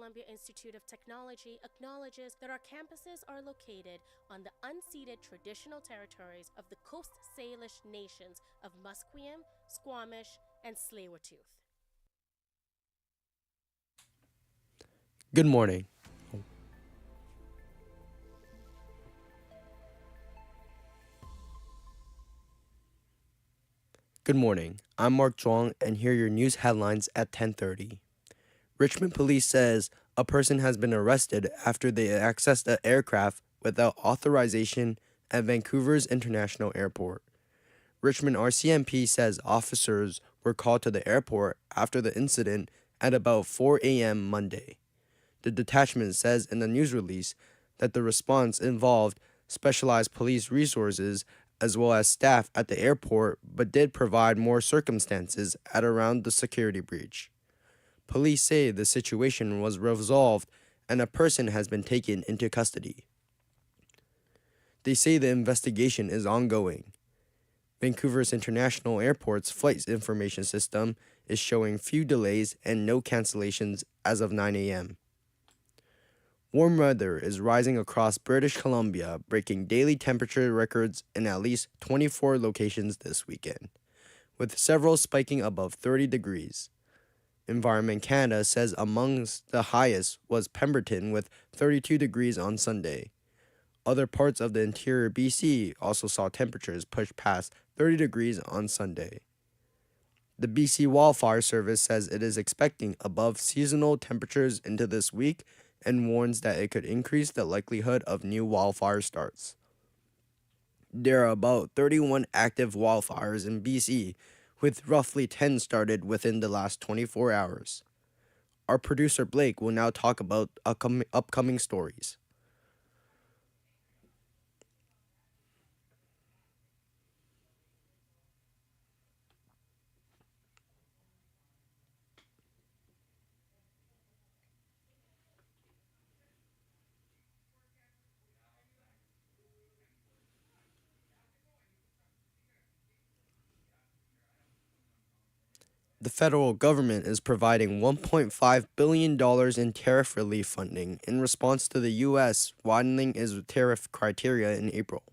Columbia Institute of Technology acknowledges that our campuses are located on the unceded traditional territories of the Coast Salish nations of Musqueam, Squamish, and Tsleil-Waututh. Good morning. Good morning. I'm Mark Zhuang, and here are your news headlines at 10:30. Richmond police says a person has been arrested after they accessed an aircraft without authorization at Vancouver's International Airport. Richmond RCMP says officers were called to the airport after the incident at about 4 a.m. Monday. The detachment says in a news release that the response involved specialized police resources as well as staff at the airport, but did provide more circumstances at around the security breach. Police say the situation was resolved and a person has been taken into custody. They say the investigation is ongoing. Vancouver's International Airport's flight information system is showing few delays and no cancellations as of 9 a.m. Warm weather is rising across British Columbia, breaking daily temperature records in at least 24 locations this weekend, with several spiking above 30 degrees. Environment Canada says amongst the highest was Pemberton with 32 degrees on Sunday. Other parts of the interior BC also saw temperatures push past 30 degrees on Sunday. The BC Wildfire Service says it is expecting above seasonal temperatures into this week and warns that it could increase the likelihood of new wildfire starts. There are about 31 active wildfires in BC, with roughly 10 started within the last 24 hours. Our producer Blake will now talk about upcoming stories. The federal government is providing $1.5 billion in tariff relief funding in response to the U.S. widening its tariff criteria in April.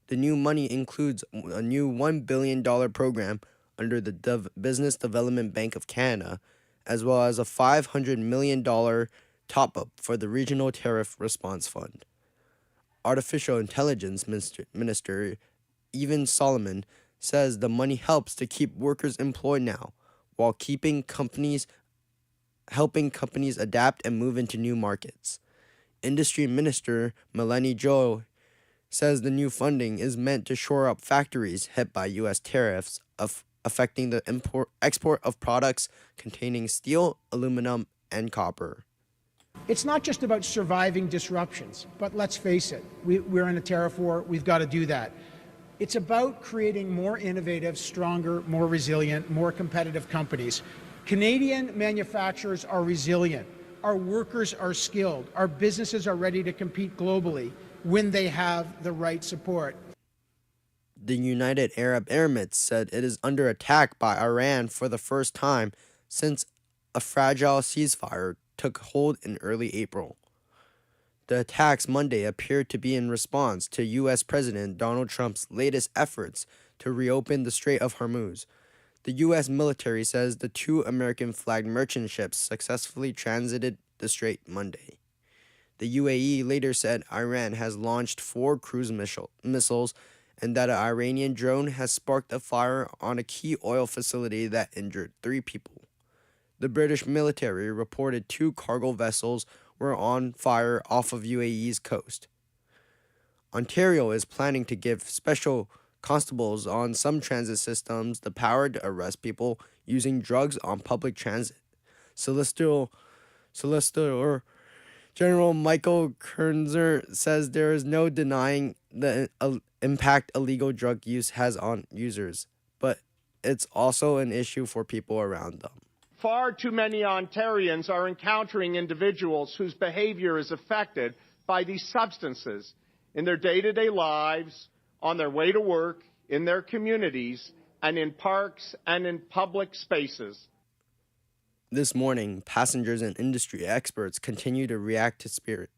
The new money includes a new $1 billion program under the Business Development Bank of Canada, as well as a $500 million top-up for the Regional Tariff Response Fund. Artificial Intelligence Minister Evan Solomon says the money helps to keep workers employed now, while helping companies adapt and move into new markets. Industry Minister Melanie Joe says the new funding is meant to shore up factories hit by U.S. tariffs affecting the export of products containing steel, aluminum, and copper. It's not just about surviving disruptions, but let's face it, we're in a tariff war, we've got to do that. It's about creating more innovative, stronger, more resilient, more competitive companies. Canadian manufacturers are resilient. Our workers are skilled. Our businesses are ready to compete globally when they have the right support. The United Arab Emirates said it is under attack by Iran for the first time since a fragile ceasefire took hold in early April. The attacks Monday appeared to be in response to U.S. President Donald Trump's latest efforts to reopen the Strait of Hormuz. The U.S. military says the two American-flagged merchant ships successfully transited the strait Monday. The UAE later said Iran has launched 4 cruise missiles and that an Iranian drone has sparked a fire on a key oil facility that injured 3 people. The British military reported 2 cargo vessels were on fire off of UAE's coast. Ontario is planning to give special constables on some transit systems the power to arrest people using drugs on public transit. Solicitor General Michael Kernzer says there is no denying the impact illegal drug use has on users, but it's also an issue for people around them. Far too many Ontarians are encountering individuals whose behavior is affected by these substances in their day-to-day lives, on their way to work, in their communities, and in parks and in public spaces. This morning, passengers and industry experts continue to react to Spirit.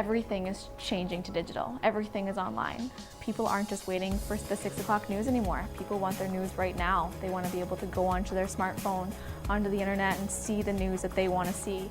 Everything is changing to digital. Everything is online. People aren't just waiting for the 6 o'clock news anymore. People want their news right now. They want to be able to go onto their smartphone, onto the internet, and see the news that they want to see.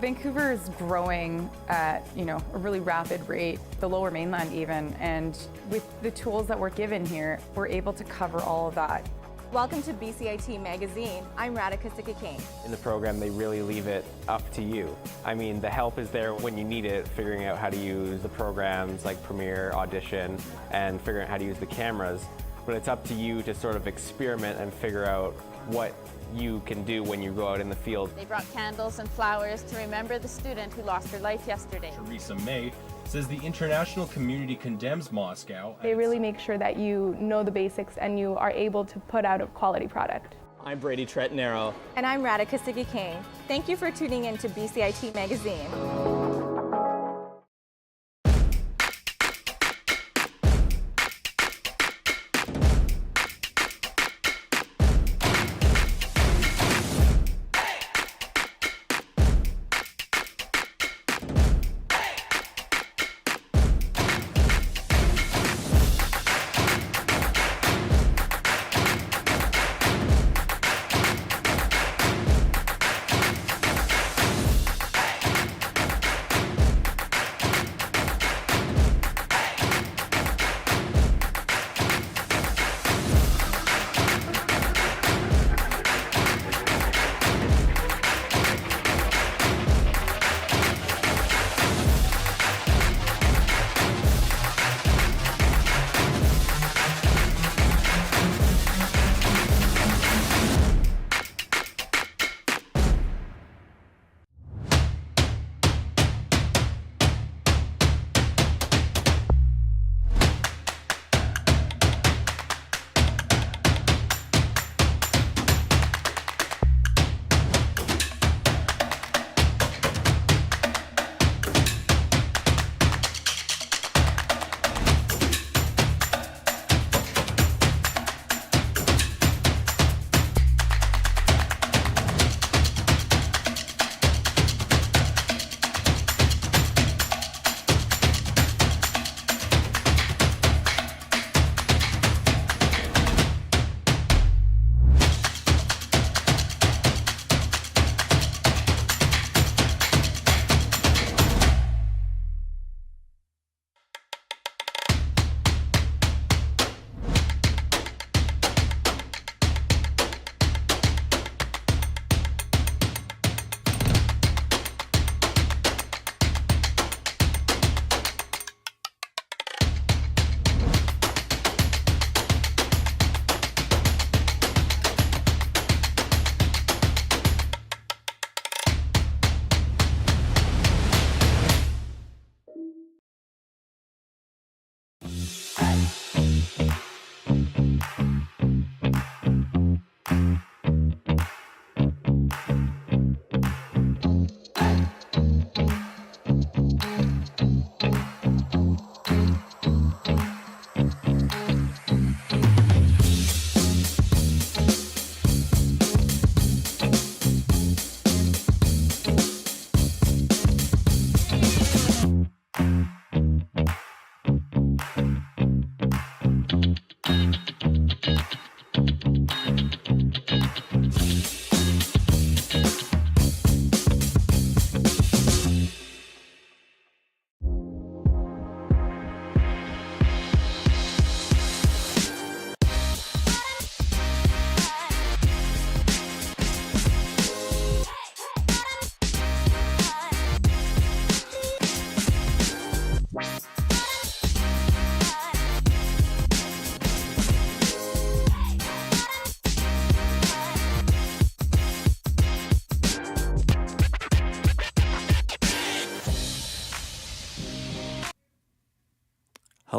Vancouver is growing at, a really rapid rate, the Lower Mainland even, and with the tools that we're given here, we're able to cover all of that. Welcome to BCIT Magazine. I'm Radhika Sikakane. In the program, they really leave it up to you. I mean, the help is there when you need it, figuring out how to use the programs like Premiere, Audition, and figuring out how to use the cameras. But it's up to you to sort of experiment and figure out what you can do when you go out in the field. They brought candles and flowers to remember the student who lost her life yesterday. Theresa May says the international community condemns Moscow. They really make sure that you know the basics and you are able to put out a quality product. I'm Brady Tretnero. And I'm Radhika Sikakane. Thank you for tuning in to BCIT Magazine.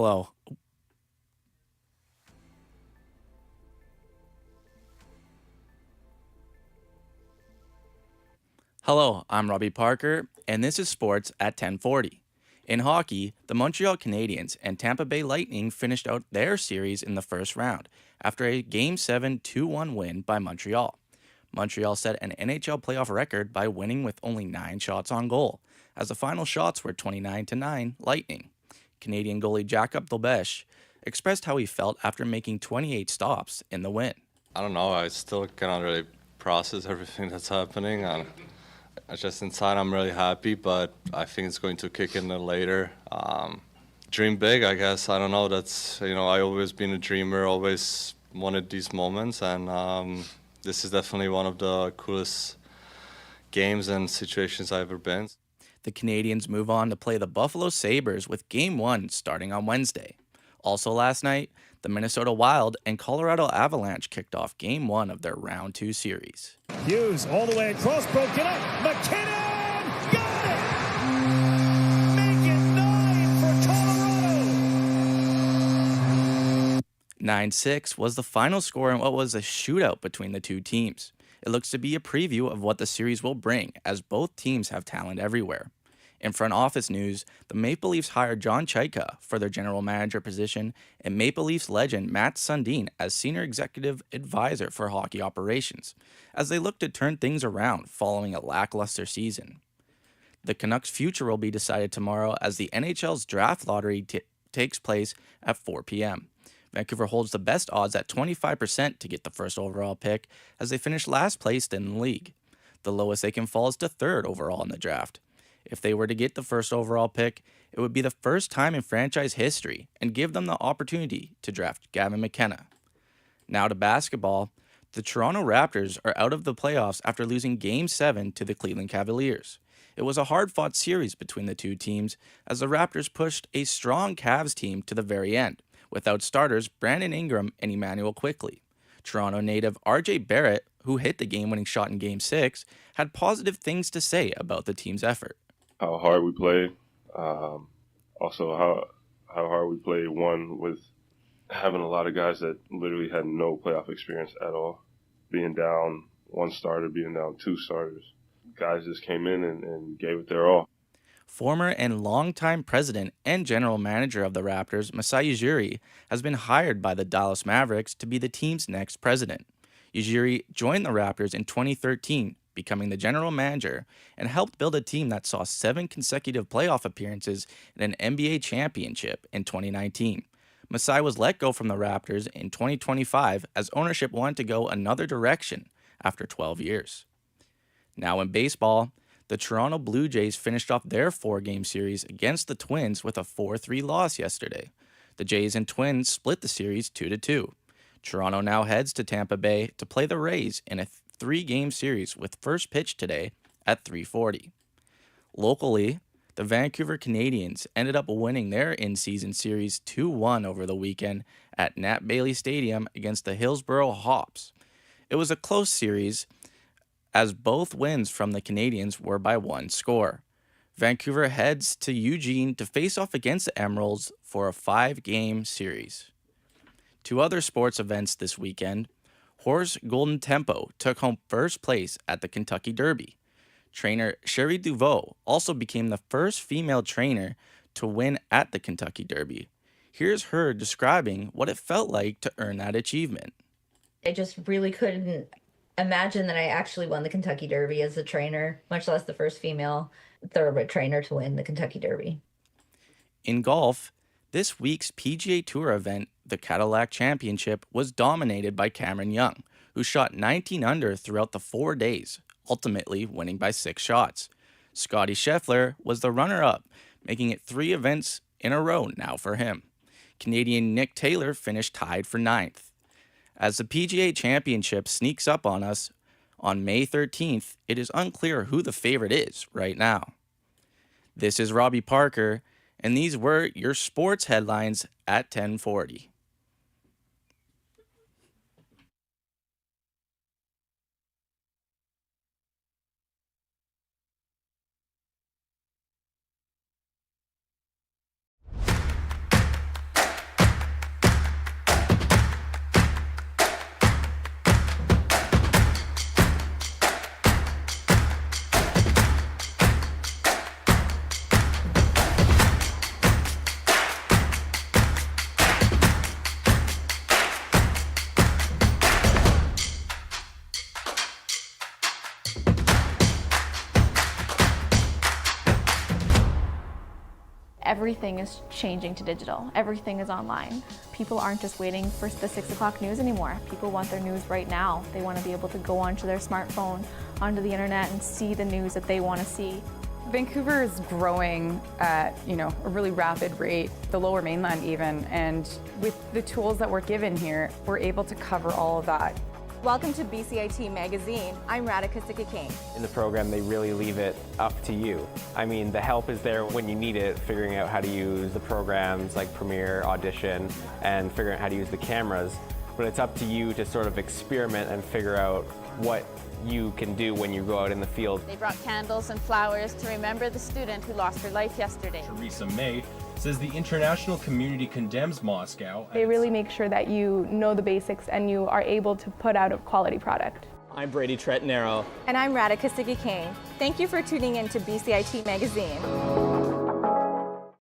Hello. Hello, I'm Robbie Parker, and this is Sports at 1040. In hockey, the Montreal Canadiens and Tampa Bay Lightning finished out their series in the first round after a Game 7 2-1 win by Montreal. Montreal set an NHL playoff record by winning with only 9 shots on goal, as the final shots were 29-9 Lightning. Canadian goalie Jacob Dolbesch expressed how he felt after making 28 stops in the win. I don't know, I still cannot really process everything that's happening. Just inside I'm really happy, but I think it's going to kick in later. Dream big, I guess. I don't know, that's, I always been a dreamer, always wanted these moments, and this is definitely one of the coolest games and situations I've ever been. The Canadiens move on to play the Buffalo Sabres with Game 1 starting on Wednesday. Also last night, the Minnesota Wild and Colorado Avalanche kicked off Game 1 of their Round 2 series. Hughes all the way across, broken up. McKinnon! Got it! Make it 9 for Colorado! 9-6 was the final score in what was a shootout between the two teams. It looks to be a preview of what the series will bring, as both teams have talent everywhere. In front office news, the Maple Leafs hired John Chayka for their general manager position and Maple Leafs legend Matt Sundin as senior executive advisor for hockey operations, as they look to turn things around following a lackluster season. The Canucks' future will be decided tomorrow as the NHL's draft lottery takes place at 4 p.m. Vancouver holds the best odds at 25% to get the first overall pick, as they finish last placed in the league. The lowest they can fall is to third overall in the draft. If they were to get the first overall pick, it would be the first time in franchise history and give them the opportunity to draft Gavin McKenna. Now to basketball, the Toronto Raptors are out of the playoffs after losing Game 7 to the Cleveland Cavaliers. It was a hard-fought series between the two teams as the Raptors pushed a strong Cavs team to the very end, without starters Brandon Ingram and Emmanuel Quickley. Toronto native RJ Barrett, who hit the game-winning shot in Game 6, had positive things to say about the team's effort. How hard we played, also how hard we played, one, with having a lot of guys that literally had no playoff experience at all, being down one starter, being down 2 starters. Guys just came in and gave it their all. Former and longtime president and general manager of the Raptors, Masai Ujiri, has been hired by the Dallas Mavericks to be the team's next president. Ujiri joined the Raptors in 2013, becoming the general manager, and helped build a team that saw 7 consecutive playoff appearances and an NBA championship in 2019. Masai was let go from the Raptors in 2025 as ownership wanted to go another direction after 12 years. Now in baseball, the Toronto Blue Jays finished off their 4-game series against the Twins with a 4-3 loss yesterday. The Jays and Twins split the series 2-2. Toronto now heads to Tampa Bay to play the Rays in a 3-game series with first pitch today at 3:40. Locally, the Vancouver Canadiens ended up winning their in-season series 2-1 over the weekend at Nat Bailey Stadium against the Hillsborough Hops. It was a close series, as both wins from the Canadiens were by 1 score. Vancouver heads to Eugene to face off against the Emeralds for a 5-game series. 2 other sports events this weekend. Horse Golden Tempo took home first place at the Kentucky Derby. Trainer Sherry Duveau also became the first female trainer to win at the Kentucky Derby. Here's her describing what it felt like to earn that achievement. I just really couldn't imagine that I actually won the Kentucky Derby as a trainer, much less the first female thoroughbred trainer to win the Kentucky Derby. In golf, this week's PGA Tour event, the Cadillac Championship, was dominated by Cameron Young, who shot 19 under throughout the 4 days, ultimately winning by 6 shots. Scottie Scheffler was the runner-up, making it 3 events in a row now for him. Canadian Nick Taylor finished tied for 9th. As the PGA Championship sneaks up on us on May 13th, it is unclear who the favorite is right now. This is Robbie Parker, and these were your sports headlines at 1040. Everything is changing to digital. Everything is online. People aren't just waiting for the 6 o'clock news anymore. People want their news right now. They want to be able to go onto their smartphone, onto the internet, and see the news that they want to see. Vancouver is growing at, a really rapid rate, the Lower Mainland even, and with the tools that we're given here, we're able to cover all of that. Welcome to BCIT Magazine. I'm Radhika Sikakane. In the program, they really leave it up to you. I mean, the help is there when you need it, figuring out how to use the programs like Premiere, Audition, and figuring out how to use the cameras. But it's up to you to sort of experiment and figure out what you can do when you go out in the field. They brought candles and flowers to remember the student who lost her life yesterday. Theresa May says the international community condemns Moscow. They really make sure that you know the basics and you are able to put out a quality product. I'm Brady Tretanero. And I'm Radhika Sikakane. Thank you for tuning in to BCIT Magazine.